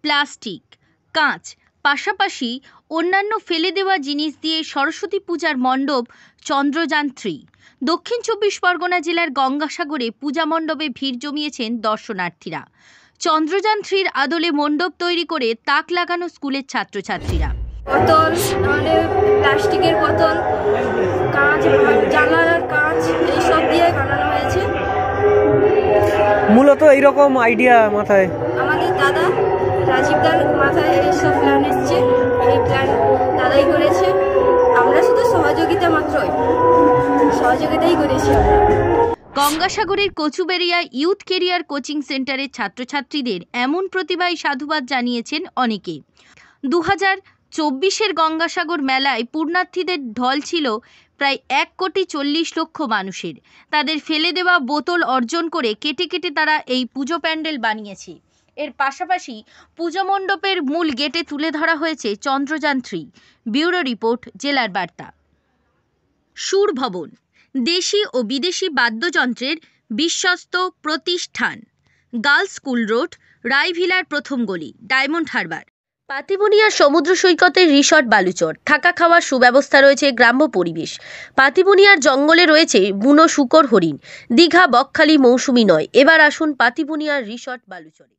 Plastic, কাঁচ, পাশাপাশি অন্যান্য ফেলে দেওয়া জিনিস দিয়ে সরস্বতী পূজার মণ্ডপ চন্দ্রযান 3। দক্ষিণ 24 পরগনা জেলার গঙ্গাসাগরে পূজা মণ্ডপে ভিড় জমিয়েছেন দর্শনার্থীরা। চন্দ্রযান 3-র আদলে মণ্ডপ তৈরি করে তাক লাগানো স্কুলের ছাত্রছাত্রীরা। বোতল, প্লাস্টিকের বোতল, কাঁচ, জানালার কাঁচ এইসব দিয়ে বানানো হয়েছে। মূলত এইরকম আইডিয়া মাথায় আমাদের দাদা রাজীবদার মাথায় এইসব প্ল্যান এসছে। এই প্ল্যান দাদাই করেছে, আমরা শুধু সহযোগিতাই করেছি। গঙ্গাসাগরের কচুবেড়িয়া ইউথ কেরিয়ার কোচিং সেন্টারের ছাত্রছাত্রীদের এমন প্রতিভায় সাধুবাদ জানিয়েছেন অনেকে। 2024-এর গঙ্গাসাগর মেলায় পূর্ণার্থীদের ঢল ছিল প্রায় 1,40,00,000 মানুষের। তাদের ফেলে দেওয়া বোতল অর্জন করে কেটে কেটে তারা এই পুজো প্যান্ডেল বানিয়েছে। এর পাশাপাশি পুজো মণ্ডপের মূল গেটে তুলে ধরা হয়েছে চন্দ্রযান 3। ব্যুরো রিপোর্ট, জেলার বার্তা। সুর ভবন, দেশি ও বিদেশি বাদ্যযন্ত্রের বিশ্বস্ত প্রতিষ্ঠান। গার্লস স্কুল রোড, রায়ভিলার প্রথম গলি, ডায়মন্ড হারবার। পাতিবুনিয়ার সমুদ্র সৈকতের রিসর্ট বালুচর। থাকা খাওয়ার সুব্যবস্থা রয়েছে, গ্রাম্য পরিবেশ। পাতিবুনিয়ার জঙ্গলে রয়েছে বুনো শূকর হরিণ। দীঘা বকখালি মৌসুমী নয়। এবার আসুন পাতিবুনিয়ার রিসর্ট বালুচরে।